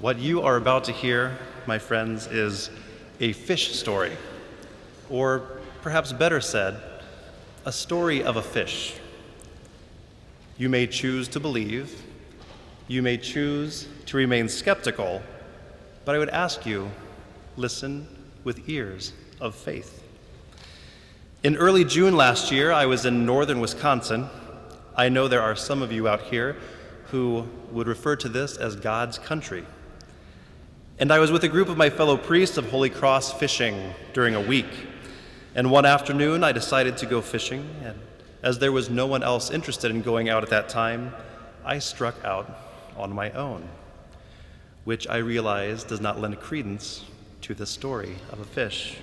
What you are about to hear, my friends, is a fish story, or perhaps better said, a story of a fish. You may choose to believe, you may choose to remain skeptical, but I would ask you, listen with ears of faith. In early June last year, I was in northern Wisconsin. I know there are some of you out here who would refer to this as God's country. And I was with a group of my fellow priests of Holy Cross fishing during a week. And one afternoon, I decided to go fishing, and as there was no one else interested in going out at that time, I struck out on my own, which I realized does not lend credence to the story of a fish.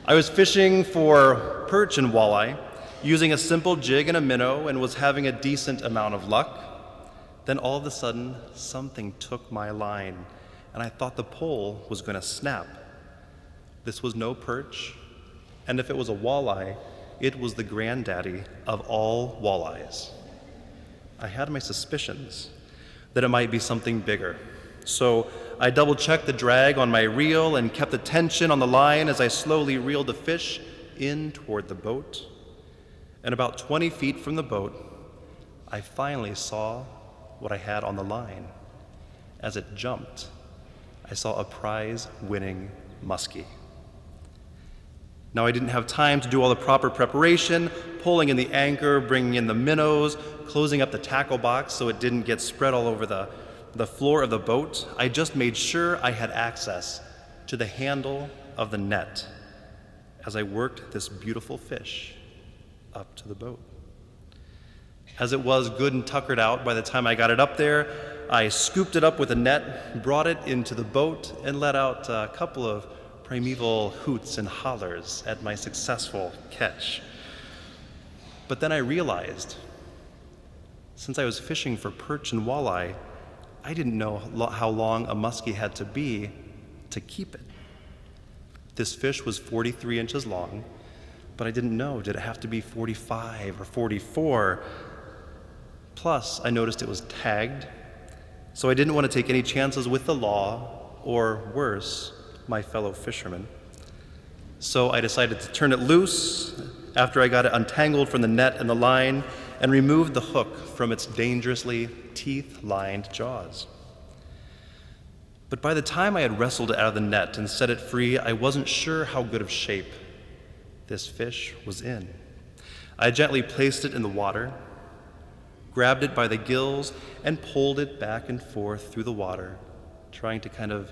I was fishing for perch and walleye, using a simple jig and a minnow, and was having a decent amount of luck. Then all of a sudden, something took my line, and I thought the pole was going to snap. This was no perch, and if it was a walleye, it was the granddaddy of all walleyes. I had my suspicions that it might be something bigger. So I double-checked the drag on my reel and kept the tension on the line as I slowly reeled the fish in toward the boat. And about 20 feet from the boat, I finally saw what I had on the line. As it jumped, I saw a prize-winning muskie. Now, I didn't have time to do all the proper preparation, pulling in the anchor, bringing in the minnows, closing up the tackle box so it didn't get spread all over the floor of the boat. I just made sure I had access to the handle of the net as I worked this beautiful fish up to the boat. As it was good and tuckered out by the time I got it up there, I scooped it up with a net, brought it into the boat, and let out a couple of primeval hoots and hollers at my successful catch. But then I realized, since I was fishing for perch and walleye, I didn't know how long a muskie had to be to keep it. This fish was 43 inches long, but I didn't know, did it have to be 45 or 44? Plus, I noticed it was tagged, so I didn't want to take any chances with the law, or worse, my fellow fishermen. So I decided to turn it loose after I got it untangled from the net and the line and removed the hook from its dangerously teeth-lined jaws. But by the time I had wrestled it out of the net and set it free, I wasn't sure how good of shape this fish was in. I gently placed it in the water, grabbed it by the gills, and pulled it back and forth through the water, trying to kind of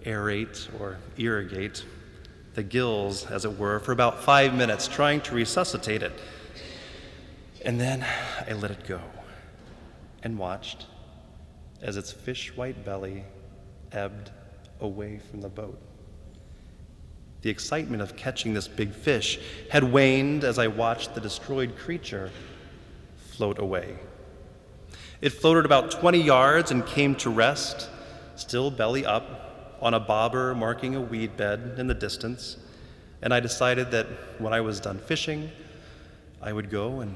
aerate or irrigate the gills, as it were, for about 5 minutes, trying to resuscitate it. And then I let it go and watched as its fish-white belly ebbed away from the boat. The excitement of catching this big fish had waned as I watched the destroyed creature float away. It floated about 20 yards and came to rest, still belly up, on a bobber marking a weed bed in the distance, and I decided that when I was done fishing, I would go and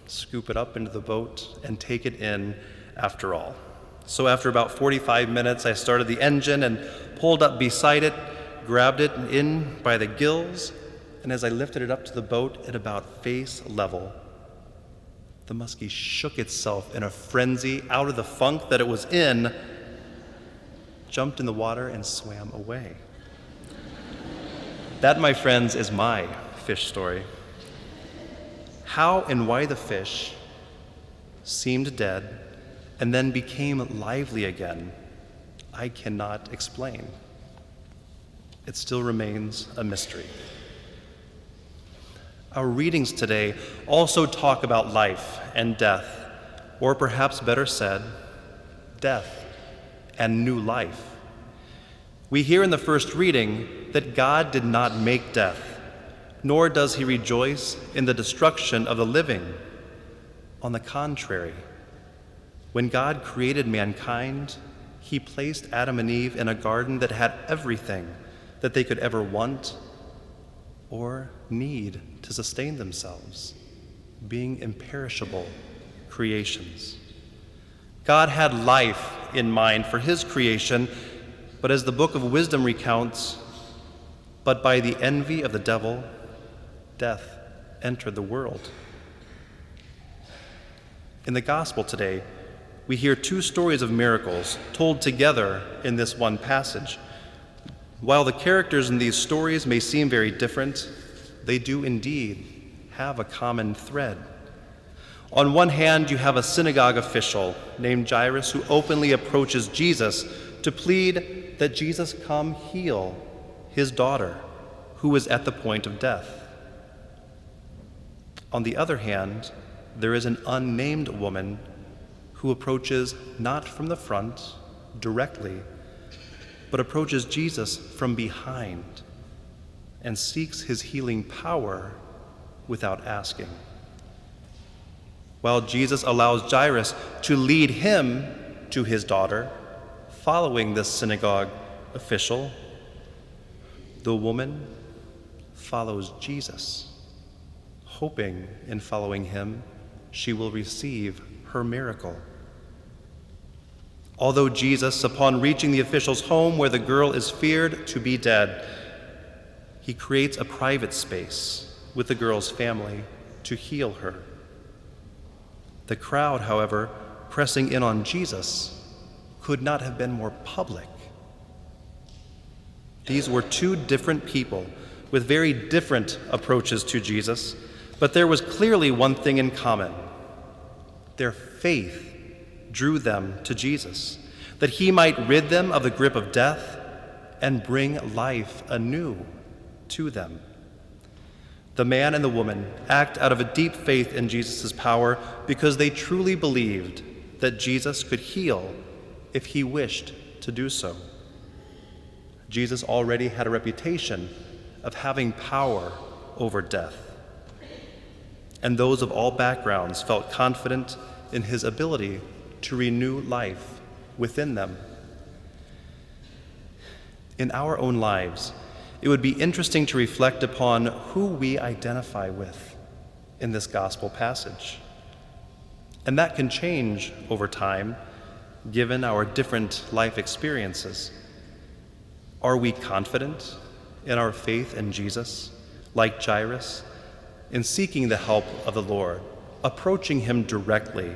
scoop it up into the boat and take it in after all. So after about 45 minutes, I started the engine and pulled up beside it, grabbed it in by the gills, and as I lifted it up to the boat at about face level, the muskie shook itself in a frenzy out of the funk that it was in, jumped in the water, and swam away. That, my friends, is my fish story. How and why the fish seemed dead and then became lively again, I cannot explain. It still remains a mystery. Our readings today also talk about life and death, or perhaps better said, death and new life. We hear in the first reading that God did not make death, nor does he rejoice in the destruction of the living. On the contrary, when God created mankind, he placed Adam and Eve in a garden that had everything that they could ever want or need to sustain themselves, being imperishable creations. God had life in mind for his creation, but as the book of wisdom recounts, but by the envy of the devil, death entered the world. In the gospel today, we hear two stories of miracles told together in this one passage. While the characters in these stories may seem very different, they do indeed have a common thread. On one hand, you have a synagogue official named Jairus who openly approaches Jesus to plead that Jesus come heal his daughter, who was at the point of death. On the other hand, there is an unnamed woman who approaches not from the front directly, but approaches Jesus from behind and seeks his healing power without asking. While Jesus allows Jairus to lead him to his daughter, following this synagogue official, the woman follows Jesus, hoping in following him she will receive her miracle. Although Jesus, upon reaching the official's home where the girl is feared to be dead, he creates a private space with the girl's family to heal her. The crowd, however, pressing in on Jesus, could not have been more public. These were two different people with very different approaches to Jesus, but there was clearly one thing in common. Their faith drew them to Jesus, that he might rid them of the grip of death and bring life anew to them. The man and the woman act out of a deep faith in Jesus' power because they truly believed that Jesus could heal if he wished to do so. Jesus already had a reputation of having power over death, and those of all backgrounds felt confident in his ability to renew life within them. In our own lives, it would be interesting to reflect upon who we identify with in this gospel passage. And that can change over time, given our different life experiences. Are we confident in our faith in Jesus, like Jairus, in seeking the help of the Lord, approaching him directly,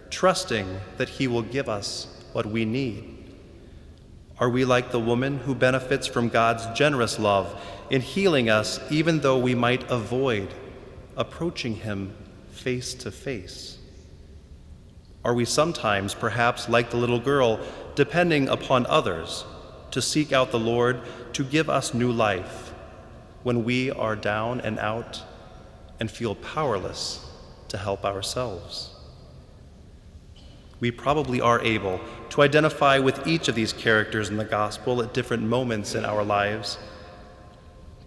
trusting that he will give us what we need? Are we like the woman who benefits from God's generous love in healing us even though we might avoid approaching him face to face? Are we sometimes, perhaps like the little girl, depending upon others to seek out the Lord to give us new life when we are down and out and feel powerless to help ourselves? We probably are able to identify with each of these characters in the gospel at different moments in our lives.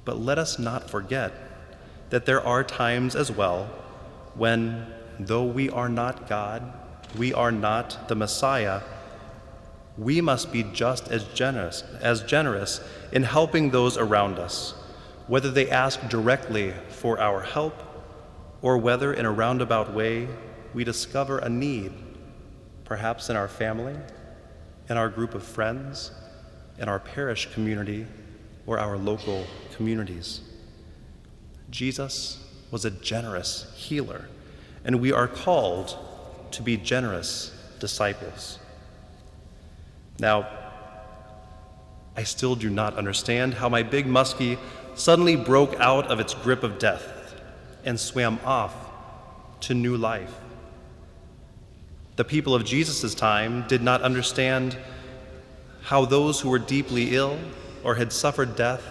But let us not forget that there are times as well when, though we are not God, we are not the Messiah, we must be just as generous in helping those around us, whether they ask directly for our help or whether in a roundabout way we discover a need, perhaps in our family, in our group of friends, in our parish community, or our local communities. Jesus was a generous healer, and we are called to be generous disciples. Now, I still do not understand how my big muskie suddenly broke out of its grip of death and swam off to new life. The people of Jesus' time did not understand how those who were deeply ill or had suffered death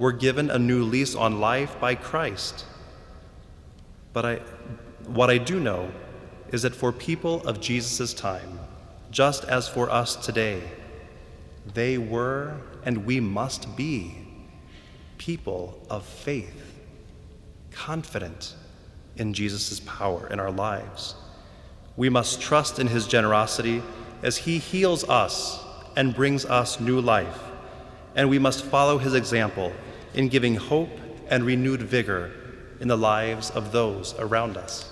were given a new lease on life by Christ. But what I do know is that for people of Jesus' time, just as for us today, they were and we must be people of faith, confident in Jesus' power in our lives. We must trust in his generosity as he heals us and brings us new life, and we must follow his example in giving hope and renewed vigor in the lives of those around us.